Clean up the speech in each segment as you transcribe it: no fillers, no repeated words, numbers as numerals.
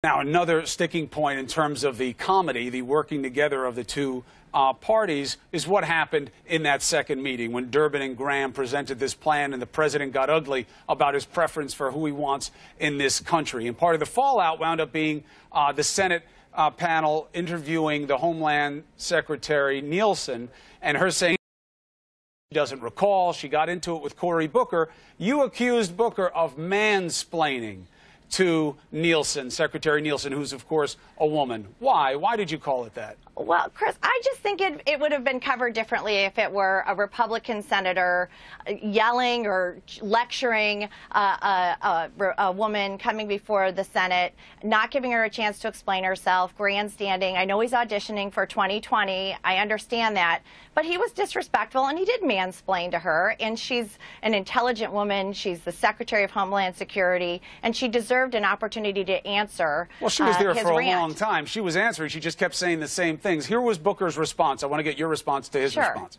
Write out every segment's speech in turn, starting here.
Now, another sticking point in terms of the comedy, the working together of the two parties, is what happened in that second meeting when Durbin and Graham presented this plan and the president got ugly about his preference for who he wants in this country. And part of the fallout wound up being the Senate panel interviewing the Homeland Secretary Nielsen and her saying she doesn't recall. She got into it with Cory Booker. You accused Booker of mansplaining to Nielsen, Secretary Nielsen, who's, of course, a woman. Why? Why did you call it that? Well, Chris, I just think it would have been covered differently if it were a Republican senator yelling or lecturing a woman coming before the Senate, not giving her a chance to explain herself, grandstanding. I know he's auditioning for 2020. I understand that. But he was disrespectful, and he did mansplain to her. And she's an intelligent woman. She's the Secretary of Homeland Security, and she deserved an opportunity to answer. Well, she was there for a long time. She was answering. She just kept saying the same things. Here was Booker's response. I want to get your response to his response.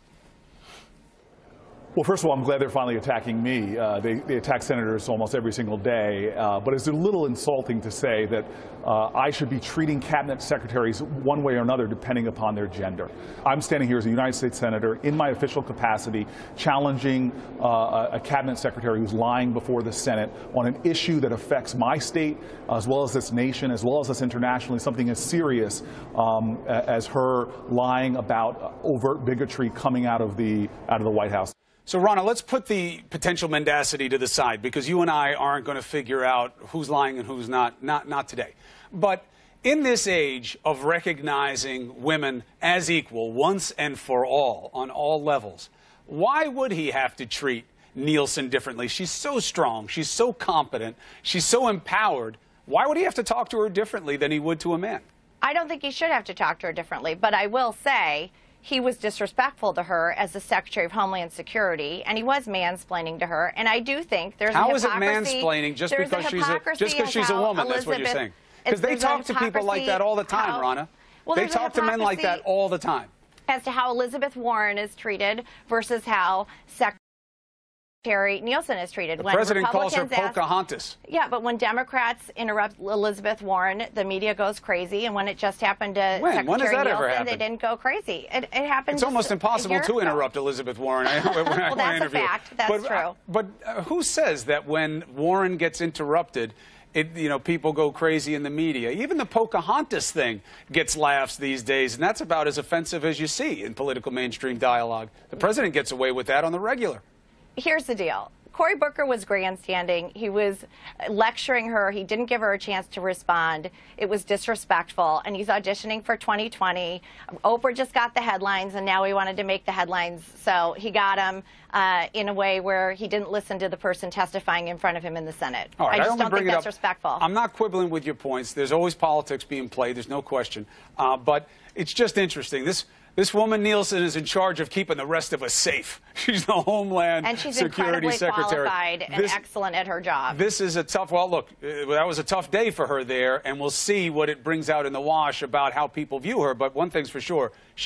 Well, first of all, I'm glad they're finally attacking me. They attack senators almost every single day. But it's a little insulting to say that I should be treating cabinet secretaries one way or another depending upon their gender. I'm standing here as a United States senator in my official capacity challenging a cabinet secretary who's lying before the Senate on an issue that affects my state as well as this nation, as well as us internationally, something as serious as her lying about overt bigotry coming out of the White House. So, Rana, let's put the potential mendacity to the side, because you and I aren't going to figure out who's lying and who's not today. But in this age of recognizing women as equal once and for all on all levels, why would he have to treat Nielsen differently? She's so strong. She's so competent. She's so empowered. Why would he have to talk to her differently than he would to a man? I don't think he should have to talk to her differently, but I will say he was disrespectful to her as the Secretary of Homeland Security, and he was mansplaining to her. And I do think there's How is it mansplaining just because she's a woman? That's what you're saying. Because they talk to people like that all the time, Rana. Well, they talk to men like that all the time. As to how Elizabeth Warren is treated versus how Secretary Nielsen is treated. The president calls her Pocahontas. Yeah, but when Democrats interrupt Elizabeth Warren, the media goes crazy. And when it just happened to Secretary Nielsen, they didn't go crazy. It happened. It's almost impossible to interrupt Elizabeth Warren. Well, that's a fact. That's true. But who says that when Warren gets interrupted, people go crazy in the media? Even the Pocahontas thing gets laughs these days, and that's about as offensive as you see in political mainstream dialogue. The president gets away with that on the regular. Here's the deal. Cory Booker was grandstanding. He was lecturing her. He didn't give her a chance to respond. It was disrespectful, and he's auditioning for 2020. Oprah just got the headlines, and now he wanted to make the headlines, so he got him in a way where he didn't listen to the person testifying in front of him in the Senate. All right, I just don't think that's respectful. I'm not quibbling with your points. There's always politics being played. There's no question. But it's just interesting. This woman, Nielsen, is in charge of keeping the rest of us safe. She's the Homeland Security Secretary. And she's incredibly qualified and excellent at her job. This is a tough, well, look, that was a tough day for her there, and we'll see what it brings out in the wash about how people view her. But one thing's for sure, she